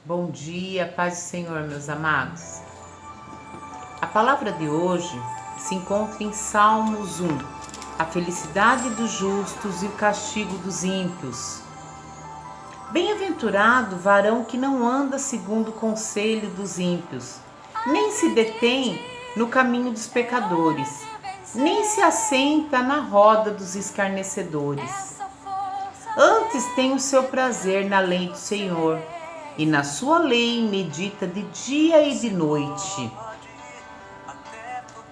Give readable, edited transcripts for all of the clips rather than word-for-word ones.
Bom dia, paz do Senhor, meus amados. A palavra de hoje se encontra em Salmos 1, a felicidade dos justos e o castigo dos ímpios. Bem-aventurado o varão que não anda segundo o conselho dos ímpios, nem se detém no caminho dos pecadores, nem se assenta na roda dos escarnecedores. Antes tem o seu prazer na lei do Senhor, e na sua lei medita de dia e de noite.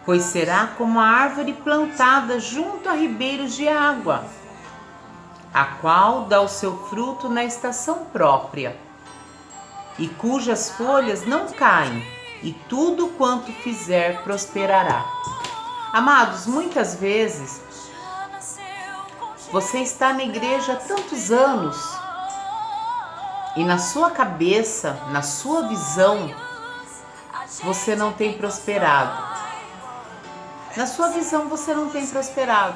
Pois será como a árvore plantada junto a ribeiros de água, a qual dá o seu fruto na estação própria, e cujas folhas não caem, e tudo quanto fizer prosperará. Amados, muitas vezes você está na igreja há tantos anos, e na sua cabeça, na sua visão, você não tem prosperado. Na sua visão você não tem prosperado.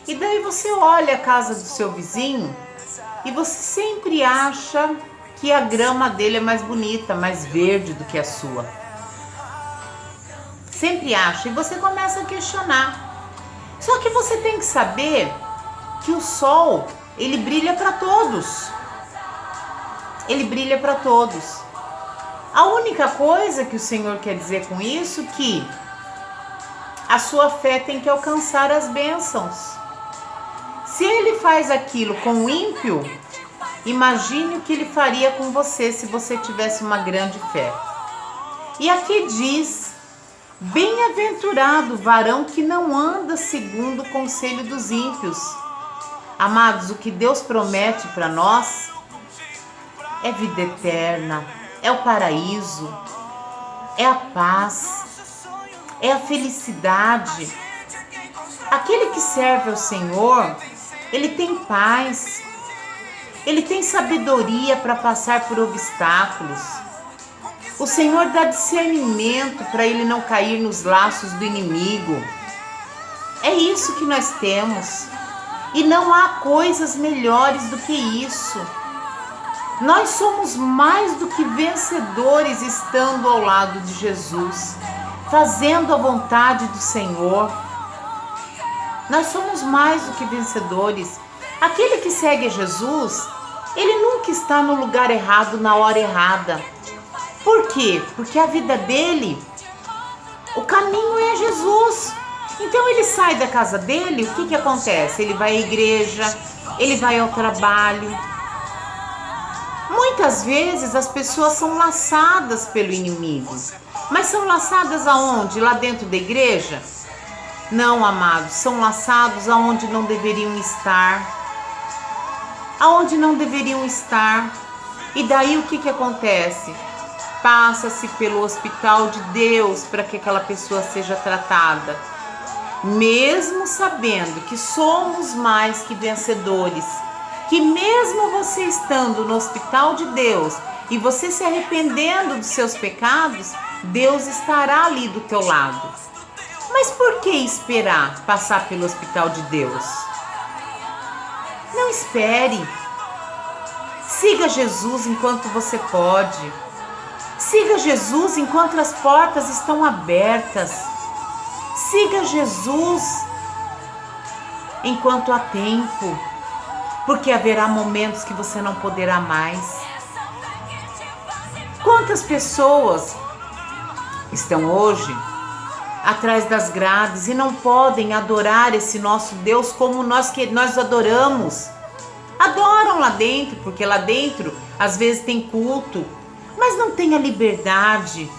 E daí você olha a casa do seu vizinho e você sempre acha que a grama dele é mais bonita, mais verde do que a sua. Sempre acha, e você começa a questionar. Só que você tem que saber que o sol, ele brilha para todos. Ele brilha para todos. A única coisa que o Senhor quer dizer com isso é que a sua fé tem que alcançar as bênçãos. Se ele faz aquilo com o ímpio, imagine o que ele faria com você se você tivesse uma grande fé. E aqui diz: bem-aventurado o varão que não anda segundo o conselho dos ímpios. Amados, o que Deus promete para nós é vida eterna, é o paraíso, é a paz, é a felicidade. Aquele que serve ao Senhor, ele tem paz, ele tem sabedoria para passar por obstáculos. O Senhor dá discernimento para ele não cair nos laços do inimigo. É isso que nós temos. E não há coisas melhores do que isso. Nós somos mais do que vencedores estando ao lado de Jesus, fazendo a vontade do Senhor. Nós somos mais do que vencedores. Aquele que segue Jesus, ele nunca está no lugar errado na hora errada. Por quê? Porque a vida dele, o caminho é Jesus. Então ele sai da casa dele, o que acontece? Ele vai à igreja, ele vai ao trabalho. Muitas vezes as pessoas são laçadas pelo inimigo. Mas são laçadas aonde? Lá dentro da igreja? Não, amados, são laçados aonde não deveriam estar. Aonde não deveriam estar. E daí o que acontece? Passa-se pelo hospital de Deus para que aquela pessoa seja tratada. Mesmo sabendo que somos mais que vencedores, que mesmo você estando no hospital de Deus e você se arrependendo dos seus pecados, Deus estará ali do teu lado. Mas por que esperar passar pelo hospital de Deus? Não espere. Siga Jesus enquanto você pode. Siga Jesus enquanto as portas estão abertas. Siga Jesus enquanto há tempo, porque haverá momentos que você não poderá mais. Quantas pessoas estão hoje atrás das grades e não podem adorar esse nosso Deus como nós adoramos? Adoram lá dentro, porque lá dentro às vezes tem culto, mas não tem a liberdade.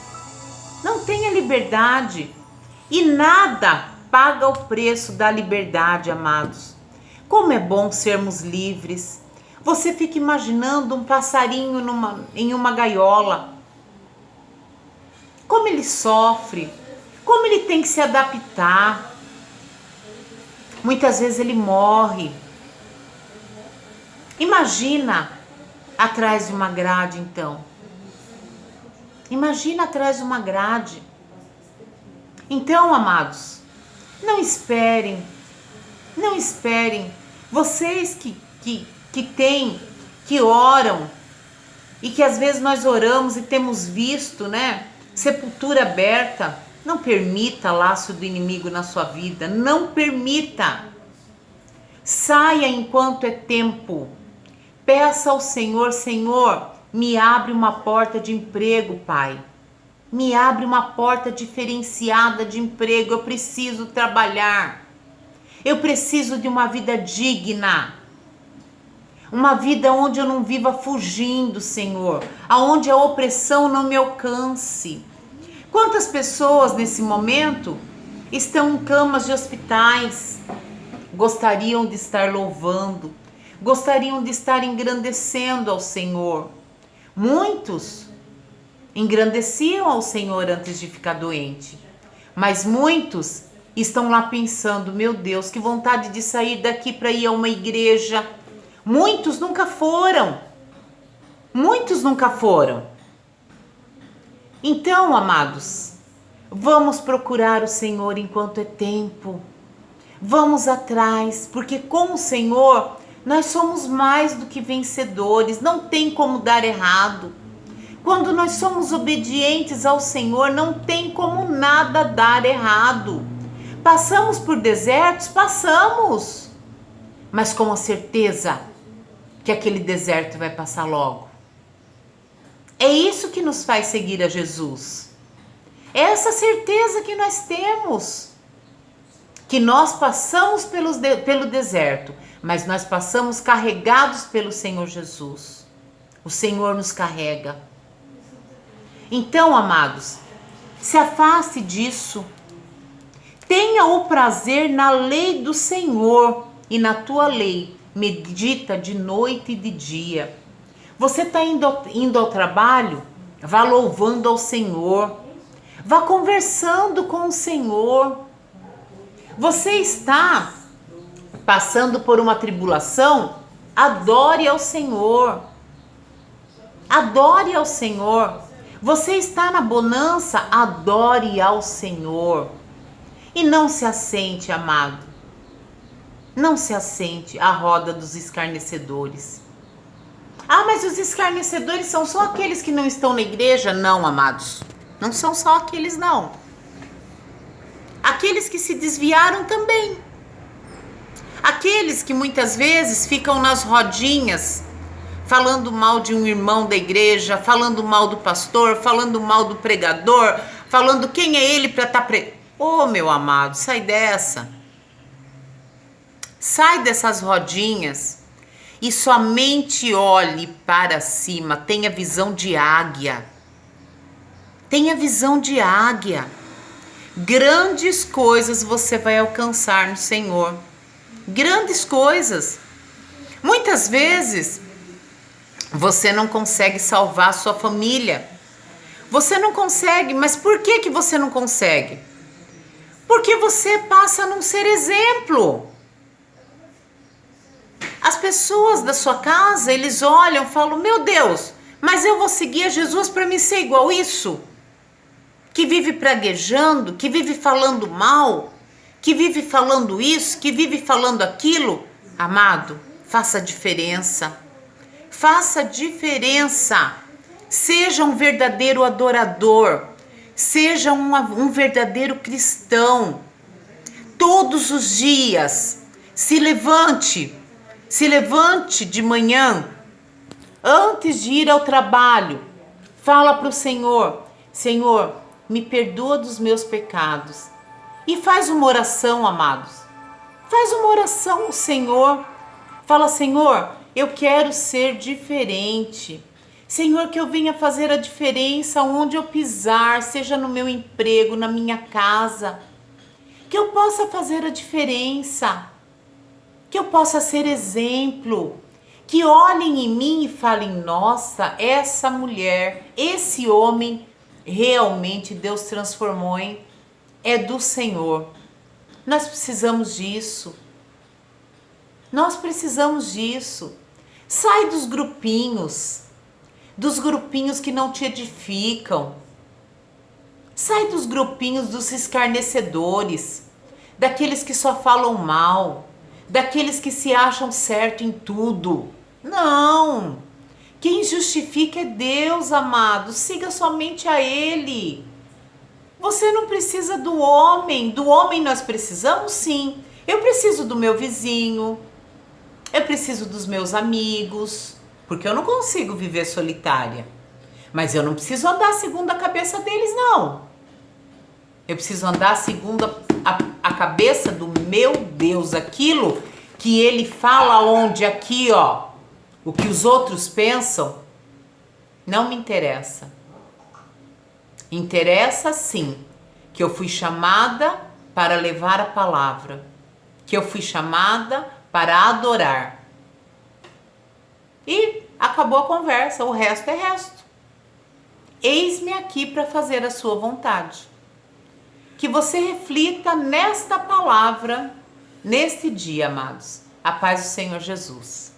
Não tem a liberdade. E nada paga o preço da liberdade, amados. Como é bom sermos livres. Você fica imaginando um passarinho em uma gaiola. Como ele sofre, como ele tem que se adaptar. Muitas vezes ele morre. Imagina atrás de uma grade, então. Imagina atrás de uma grade. Então, amados, não esperem. Vocês que oram, e que às vezes nós oramos e temos visto, né, sepultura aberta. Não permita laço do inimigo na sua vida, não permita. Saia enquanto é tempo. Peça ao Senhor: Senhor, me abre uma porta de emprego, Pai. Me abre uma porta diferenciada de emprego. Eu preciso trabalhar. Eu preciso de uma vida digna. Uma vida onde eu não viva fugindo, Senhor. Aonde a opressão não me alcance. Quantas pessoas nesse momento estão em camas de hospitais, gostariam de estar louvando, gostariam de estar engrandecendo ao Senhor. Muitos engrandeciam ao Senhor antes de ficar doente, mas muitos estão lá pensando: meu Deus, que vontade de sair daqui para ir a uma igreja. Muitos nunca foram. Muitos nunca foram. Então, amados, vamos procurar o Senhor enquanto é tempo. Vamos atrás, porque com o Senhor nós somos mais do que vencedores. Não tem como dar errado. Quando nós somos obedientes ao Senhor, não tem como nada dar errado. Passamos por desertos? Passamos. Mas com a certeza que aquele deserto vai passar logo. É isso que nos faz seguir a Jesus. É essa certeza que nós temos. Que nós passamos pelo deserto, mas nós passamos carregados pelo Senhor Jesus. O Senhor nos carrega. Então, amados, se afaste disso. Tenha o prazer na lei do Senhor, e na tua lei medita de noite e de dia. Você está indo ao trabalho? Vá louvando ao Senhor. Vá conversando com o Senhor. Você está passando por uma tribulação? Adore ao Senhor. Adore ao Senhor. Você está na bonança? Adore ao Senhor. E não se assente, amado. Não se assente à roda dos escarnecedores. Ah, mas os escarnecedores são só aqueles que não estão na igreja? Não, amados. Não são só aqueles, não. Aqueles que se desviaram também. Aqueles que muitas vezes ficam nas rodinhas, falando mal de um irmão da igreja, falando mal do pastor, falando mal do pregador, falando quem é ele para estar Ô, meu amado, sai dessa. Sai dessas rodinhas. E somente olhe para cima, tenha visão de águia. Tenha visão de águia. Grandes coisas você vai alcançar no Senhor. Grandes coisas. Muitas vezes você não consegue salvar a sua família. Você não consegue, mas por que você não consegue? Porque você passa a não ser exemplo. As pessoas da sua casa, eles olham e falam: meu Deus, mas eu vou seguir a Jesus para me ser igual isso? Que vive praguejando, que vive falando mal, que vive falando isso, que vive falando aquilo. Amado, faça a diferença. Faça diferença. Seja um verdadeiro adorador. Seja um verdadeiro cristão. Todos os dias, se levante. Se levante de manhã, antes de ir ao trabalho, fala para o Senhor: Senhor, me perdoa dos meus pecados. E faz uma oração, amados. Faz uma oração ao Senhor. Fala: Senhor, eu quero ser diferente. Senhor, que eu venha fazer a diferença onde eu pisar, seja no meu emprego, na minha casa. Que eu possa fazer a diferença. Que eu possa ser exemplo, que olhem em mim e falem: nossa, essa mulher, esse homem, realmente Deus transformou, hein? É do Senhor. Nós precisamos disso. Nós precisamos disso. Sai dos grupinhos que não te edificam. Sai dos grupinhos dos escarnecedores, daqueles que só falam mal, daqueles que se acham certo em tudo. Não! Quem justifica é Deus, amado. Siga somente a Ele. Você não precisa do homem. Do homem nós precisamos, sim. Eu preciso do meu vizinho. Eu preciso dos meus amigos. Porque eu não consigo viver solitária. Mas eu não preciso andar segundo a cabeça deles, não. Eu preciso andar segundo a cabeça do meu Deus. Aquilo que Ele fala onde aqui, ó. O que os outros pensam não me interessa. Interessa sim que eu fui chamada para levar a palavra, que eu fui chamada para adorar. E acabou a conversa, o resto é resto. Eis-me aqui para fazer a sua vontade. Que você reflita nesta palavra, neste dia, amados. A paz do Senhor Jesus.